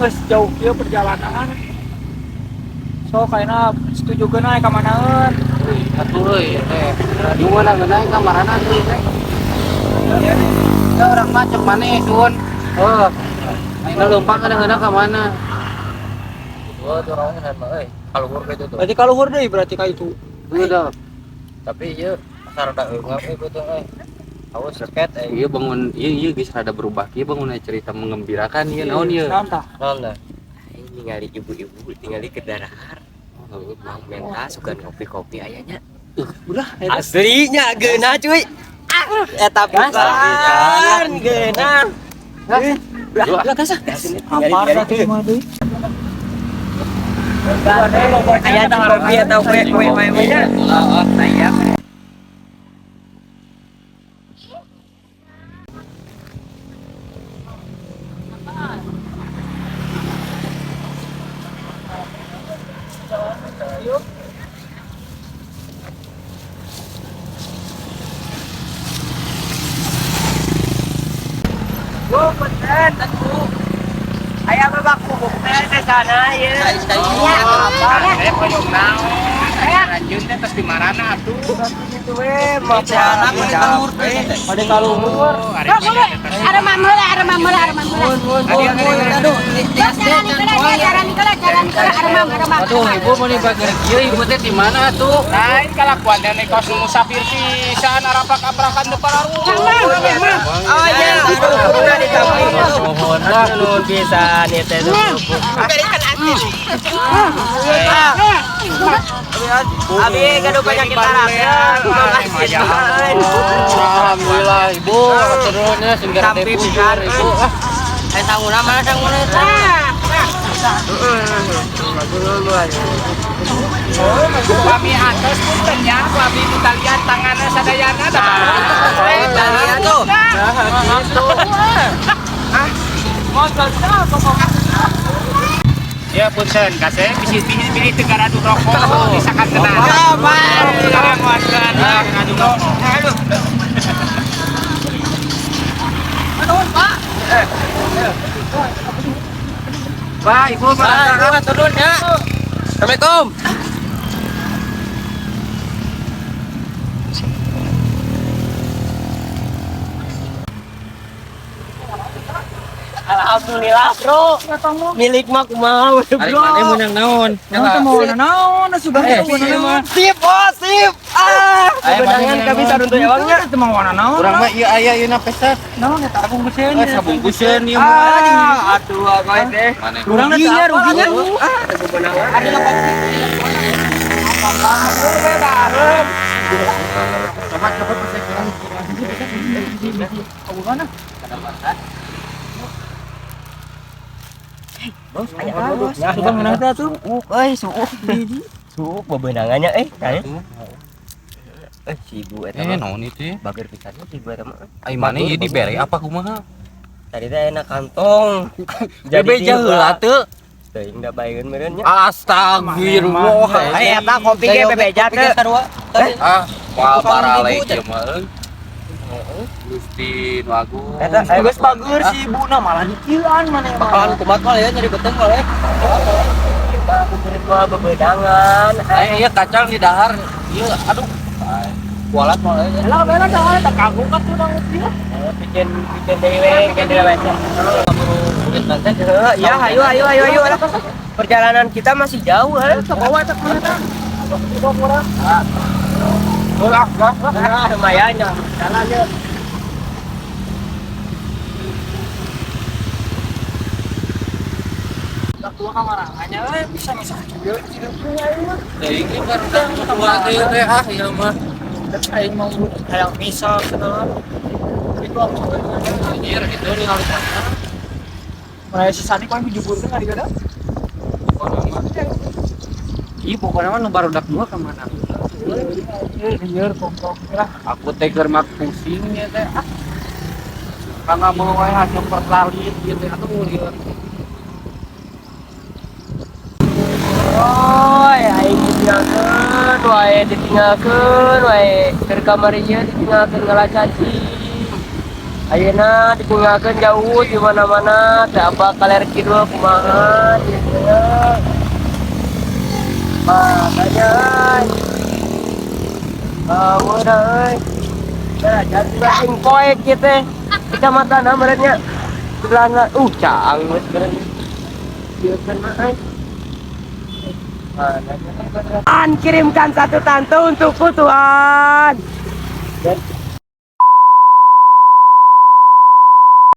geus jauh kieu perjalanan. So kayaknya setuju naik ka manaeun. Atuh euy teh. Di mana naik ka marana teh. Ya orang macam mana sun. Oh. Ayeuna leumpang kadang-kadang ka mana? Oh, tuh orang ngan mah euy. Kaluhur ka itu tuh. Berarti kaluhur deui berarti ka itu. Udah. Tapi ieu asal rada eungap betul awas seket iya bangun iya geus rada berubah ieu bangun cerita mengembirakan ieu naon ieu. Naon tah? Naon lah. Ningali ibu-ibu tinggali ke dahar. Mang menta suka kopi-kopi ayahnya. Udah Aslinya geuna cuy. Eta pisan geuna. udah kasah. Apa teh mah deui? Aya kopi atau kue nya. Aya. Yo, punten atuh. Aya babak bubuk teh di sana ieu. Iya. Saya koyong naon. Rajin teh tos di marana atuh. Kitu we mah jalan kaluhur teh. Ade kaluhur. Ada mamula. Aduh, Aduh, ibu mau nih bager kieu ibu teh di mana atuh? Lain kalakuan dan kos musafir pisan araprak-aprakan depan rumah. Oh iya, udah ditambahin. Mohon lah Nuhun pisan ieu teh. Berikan asin. Abi gaduh banyak kita rakyat. Alhamdulillah ibu, turunnya segera Sampai depur pisan. ibu. Sangguna mana sangguna itu? Kami atas puntennya, kami kita lihat tangannya sadayana dah. Lihat tuh. Ya punten, kasih pilih negara adu rokok di sakan tenang. Sekarang warga adu rokok. Pak, ibu mana? Turun ya. Assalamualaikum. Alhamdulillah bro. Milik mah kumaha we bro. Ari menang naon? Naon sudah naon. Sip oh sip. Kebenangan kami saruntuh ewangnya. Teu mau naon. Urang mah ieu aya ieu na pesta. Naon eta bungkuseun. Sabungkuseun ieu mah. Atuh agoy teh. Urang ruginya. Kebenangan. Ada yang Cepat pesen kurang. mana? Bos, aya bos. Sudah menang tuh. Suuk. Suuk bebenangannya tanya. Si ibu eta mah Naon itu? bager pisannya si ibu eta mah. Ai mana ieu dibere apa kumaha? Tadi teh enak kantong. Bebeja heula teu. Teuing da baeun meureun nya. Astagfirullah. Eta kopi ge bebeja teh. Wah paralek ieu mah. Gusti Wagu. Eta Geus bager si ibuna malah dikilan maneh mah. kumat mah ya nyari beteng mah kita kumpulin mah bebedangan. Iya kacang di dahar. Ieu aduh. Kualat mah ya. Lah bener dah tak kagum kan tuh nang dia. Bikin dewe ke dewe. Ya ayo. Perjalanan kita masih jauh Bawa tak mana tah. lumayan ya. Jalannya. Tak tua kamarangannya bisa juga hidupnya Ini kan tua teh ieu mah. aing mau kayak misal kenal. Itu apa? Anjir itu nih harus mana? Mulai si Sani kan dijuburkeun ari kada? Iya pokoknya mah nu barudak dua ke mana? Lieur kompok lah. Aku teh keur mak pusing ya teh. Karena mau wae hasil perlalit gitu atuh lieur. Aing ditinggalkeun wae keur kamar ieu ditinggalkeun ngala cacing. Ayeuna dikungakeun jauh di mana-mana, teu apa kaler kidul kumaha gitu ya. Makanya euy. Nah, jadi aing koek kieu teh. Kecamatan amarnya. Sebelahna caang geus beureun. Ieu kan mah ai. Kirimkan satu tante untukku Tuhan. Dan